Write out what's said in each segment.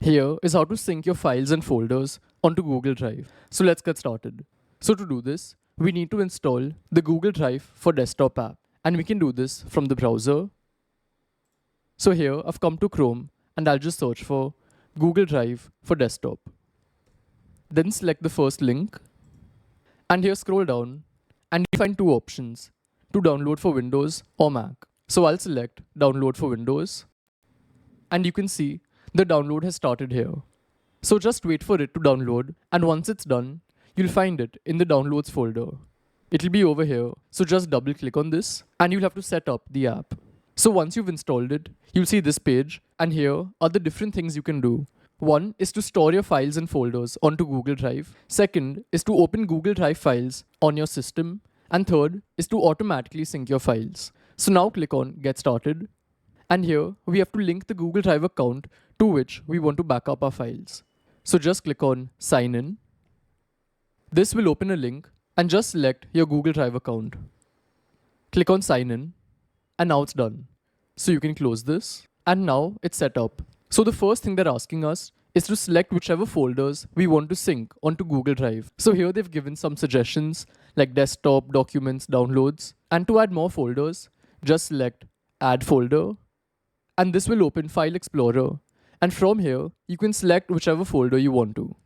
Here is how to sync your files and folders onto Google Drive. So let's get started. So to do this, we need to install the Google Drive for Desktop app, and we can do this from the browser. So here I've come to Chrome and I'll just search for Google Drive for Desktop. Then select the first link, and here scroll down and you find two options to download for Windows or Mac. So I'll select download for Windows, and you can see the download has started here. So just wait for it to download, and once it's done, you'll find it in the downloads folder. It'll be over here, so just double click on this and you'll have to set up the app. So once you've installed it, you'll see this page, and here are the different things you can do. One is to store your files and folders onto Google Drive. Second is to open Google Drive files on your system. And third is to automatically sync your files. So now click on Get Started. And here we have to link the Google Drive account to which we want to back up our files. So just click on Sign In. This will open a link, and just select your Google Drive account. Click on Sign In, and now it's done. So you can close this, and now it's set up. So the first thing they're asking us is to select whichever folders we want to sync onto Google Drive. So here they've given some suggestions like desktop, documents, downloads. And to add more folders, just select Add Folder. And this will open File Explorer. And from here, you can select whichever folder you want to.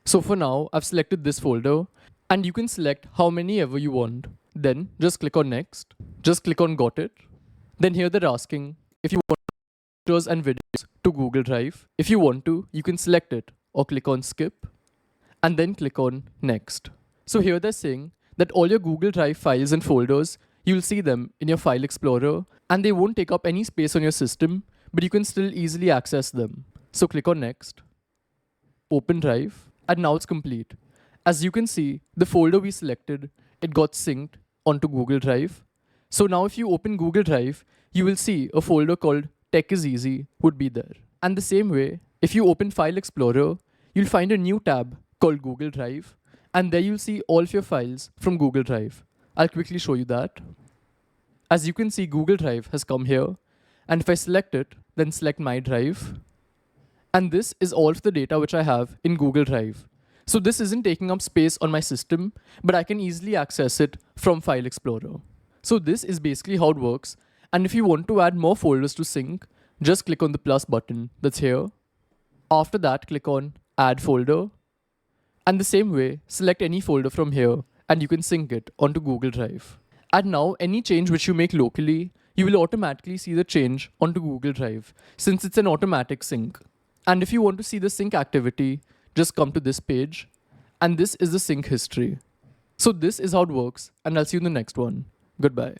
So for now, I've selected this folder, and you can select how many ever you want. Then just click on Next. Just click on Got It. Then here they're asking if you want photos and videos to Google Drive. If you want to, you can select it or click on Skip and then click on Next. So here they're saying that all your Google Drive files and folders, you'll see them in your File Explorer, and they won't take up any space on your system, but you can still easily access them. So click on Next, open Drive, and now it's complete. As you can see, the folder we selected, it got synced onto Google Drive. So now if you open Google Drive, you will see a folder called Tech is Easy would be there. And the same way, if you open File Explorer, you'll find a new tab called Google Drive, and there you'll see all of your files from Google Drive. I'll quickly show you that. As you can see, Google Drive has come here, and if I select it, then select My Drive. And this is all of the data which I have in Google Drive. So this isn't taking up space on my system, but I can easily access it from File Explorer. So this is basically how it works. And if you want to add more folders to sync, just click on the plus button that's here. After that, click on Add Folder. And the same way, select any folder from here, and you can sync it onto Google Drive. And now any change which you make locally, you will automatically see the change onto Google Drive, since it's an automatic sync. And if you want to see the sync activity, just come to this page, and this is the sync history. So this is how it works, and I'll see you in the next one. Goodbye.